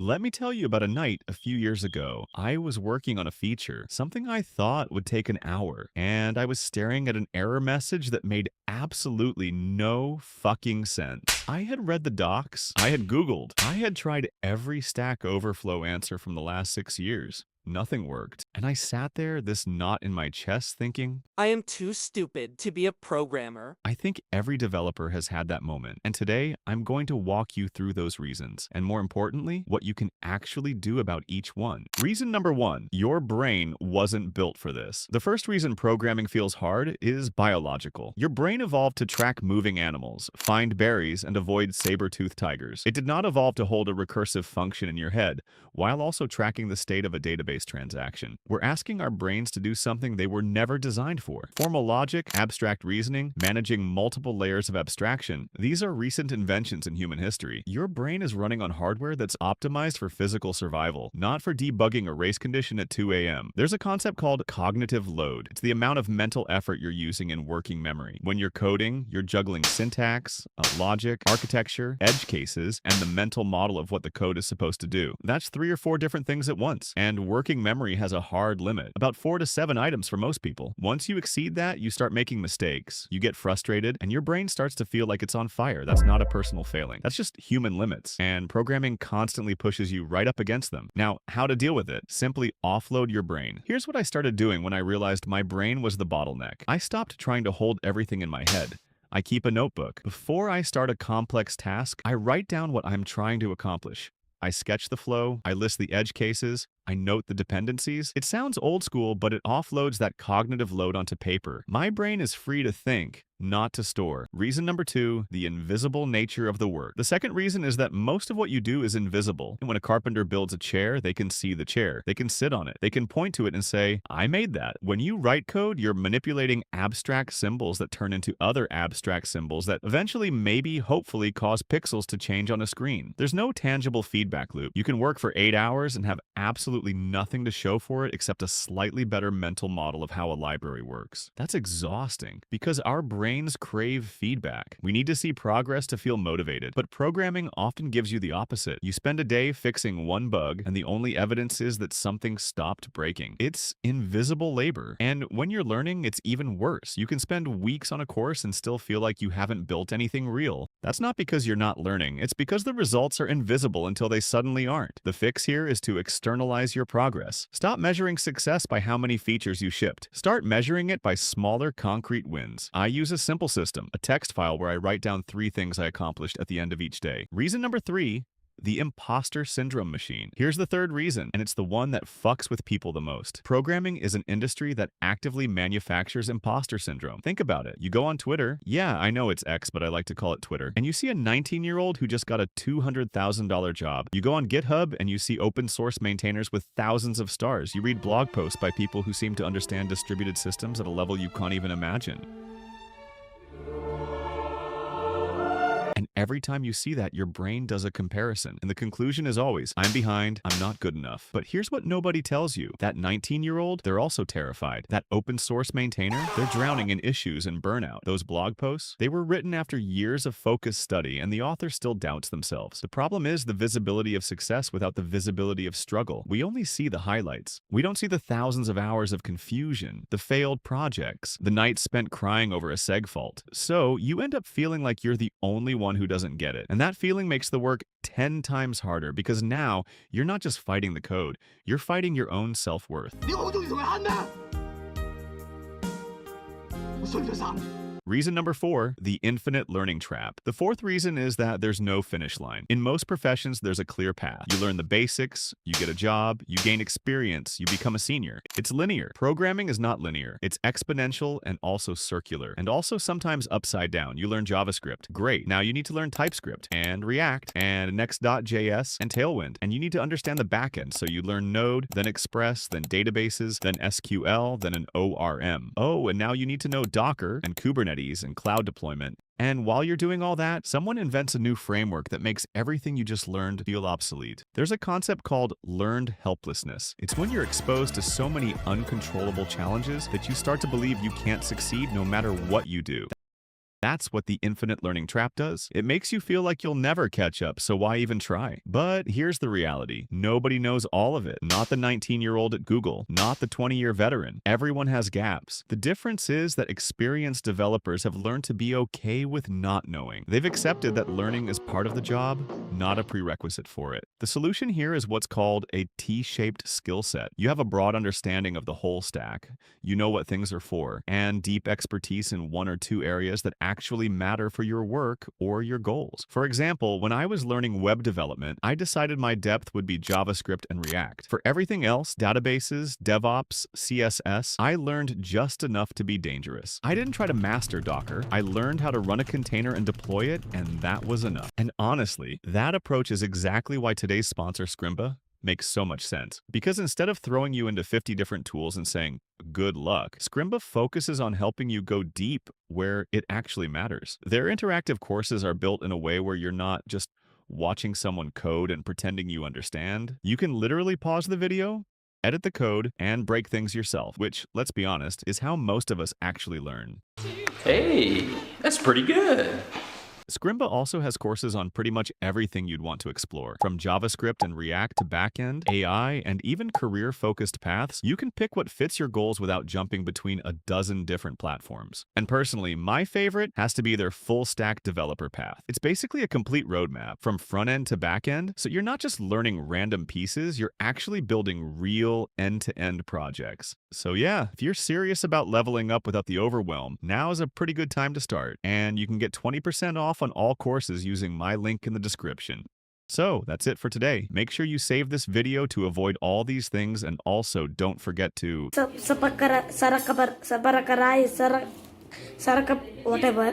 Let me tell you about a night a few years ago. I was working on a feature, something I thought would take an hour, and I was staring at an error message that made absolutely no fucking sense. I had read the docs, I had Googled, I had tried every Stack Overflow answer from the last 6 years. Nothing worked. And I sat there, this knot in my chest, thinking, I am too stupid to be a programmer. I think every developer has had that moment, and today I'm going to walk you through those reasons, and more importantly, what you can actually do about each one. Reason number one, your brain wasn't built for this. The first reason programming feels hard is biological. Your brain evolved to track moving animals, find berries, and avoid saber-toothed tigers. It did not evolve to hold a recursive function in your head, while also tracking the state of a database transaction. We're asking our brains to do something they were never designed for. Formal logic, abstract reasoning, managing multiple layers of abstraction, these are recent inventions in human history. Your brain is running on hardware that's optimized for physical survival, not for debugging a race condition at 2 a.m. There's a concept called cognitive load. It's the amount of mental effort you're using in working memory. When you're coding, you're juggling syntax, logic, architecture, edge cases, and the mental model of what the code is supposed to do. That's 3 or 4 different things at once, and working memory has a hard limit, about 4 to 7 items for most people. Once you exceed that, you start making mistakes, you get frustrated, and your brain starts to feel like it's on fire. That's not a personal failing. That's just human limits, and programming constantly pushes you right up against them. Now, how to deal with it? Simply offload your brain. Here's what I started doing when I realized my brain was the bottleneck. I stopped trying to hold everything in my head. I keep a notebook. Before I start a complex task, I write down what I'm trying to accomplish. I sketch the flow, I list the edge cases, I note the dependencies. It sounds old school, but it offloads that cognitive load onto paper. My brain is free to think, not to store. Reason number two, the invisible nature of the work. The second reason is that most of what you do is invisible. When a carpenter builds a chair, they can see the chair. They can sit on it. They can point to it and say, I made that. When you write code, you're manipulating abstract symbols that turn into other abstract symbols that eventually, maybe, hopefully, cause pixels to change on a screen. There's no tangible feedback loop. You can work for 8 hours and have absolutely nothing to show for it except a slightly better mental model of how a library works. That's exhausting because our brains crave feedback. We need to see progress to feel motivated, but programming often gives you the opposite. You spend a day fixing one bug, and the only evidence is that something stopped breaking. It's invisible labor. And when you're learning, it's even worse. You can spend weeks on a course and still feel like you haven't built anything real. That's not because you're not learning. It's because the results are invisible until they suddenly aren't. The fix here is to externalize your progress. Stop measuring success by how many features you shipped. Start measuring it by smaller, concrete wins. I use a simple system, a text file where I write down 3 things I accomplished at the end of each day. Reason number 3, the imposter syndrome machine. Here's the third reason, and it's the one that fucks with people the most. Programming is an industry that actively manufactures imposter syndrome. Think about it. You go on Twitter, yeah, I know it's X, but I like to call it Twitter, and you see a 19-year-old who just got a $200,000 job. You go on GitHub and you see open source maintainers with thousands of stars. You read blog posts by people who seem to understand distributed systems at a level you can't even imagine. And every time you see that, your brain does a comparison. And the conclusion is always, I'm behind, I'm not good enough. But here's what nobody tells you. That 19-year-old, they're also terrified. That open source maintainer, they're drowning in issues and burnout. Those blog posts, they were written after years of focused study, and the author still doubts themselves. The problem is the visibility of success without the visibility of struggle. We only see the highlights. We don't see the thousands of hours of confusion, the failed projects, the nights spent crying over a seg fault. So you end up feeling like you're the only one who doesn't get it. And that feeling makes the work 10 times harder because now you're not just fighting the code, you're fighting your own self-worth. Reason number 4, the infinite learning trap. The fourth reason is that there's no finish line. In most professions, there's a clear path. You learn the basics, you get a job, you gain experience, you become a senior. It's linear. Programming is not linear. It's exponential and also circular, and also sometimes upside down. You learn JavaScript. Great. Now you need to learn TypeScript and React and Next.js and Tailwind, and you need to understand the backend. So you learn Node, then Express, then databases, then SQL, then an ORM. Oh, and now you need to know Docker and Kubernetes and cloud deployment. And while you're doing all that, someone invents a new framework that makes everything you just learned feel obsolete. There's a concept called learned helplessness. It's when you're exposed to so many uncontrollable challenges that you start to believe you can't succeed no matter what you do. That's what the infinite learning trap does. It makes you feel like you'll never catch up, so why even try? But here's the reality. Nobody knows all of it. Not the 19-year-old at Google, not the 20-year veteran. Everyone has gaps. The difference is that experienced developers have learned to be okay with not knowing. They've accepted that learning is part of the job, not a prerequisite for it. The solution here is what's called a T-shaped skill set. You have a broad understanding of the whole stack. You know what things are for, and deep expertise in one or two areas that actually matter for your work or your goals. For example, when I was learning web development, I decided my depth would be JavaScript and React. For everything else, databases, DevOps, CSS, I learned just enough to be dangerous. I didn't try to master Docker. I learned how to run a container and deploy it, and that was enough. And honestly, that approach is exactly why today's sponsor, Scrimba, makes so much sense. Because instead of throwing you into 50 different tools and saying, good luck, Scrimba focuses on helping you go deep where it actually matters. Their interactive courses are built in a way where you're not just watching someone code and pretending you understand. You can literally pause the video, edit the code, and break things yourself, which, let's be honest, is how most of us actually learn. Hey, that's pretty good. Scrimba also has courses on pretty much everything you'd want to explore. From JavaScript and React to backend, AI, and even career-focused paths, you can pick what fits your goals without jumping between a dozen different platforms. And personally, my favorite has to be their full-stack developer path. It's basically a complete roadmap, from front-end to back-end, so you're not just learning random pieces, you're actually building real end-to-end projects. So yeah, if you're serious about leveling up without the overwhelm, now is a pretty good time to start. And you can get 20% off on all courses using my link in the description. So that's it for today. Make sure you save this video to avoid all these things, and also don't forget to whatever.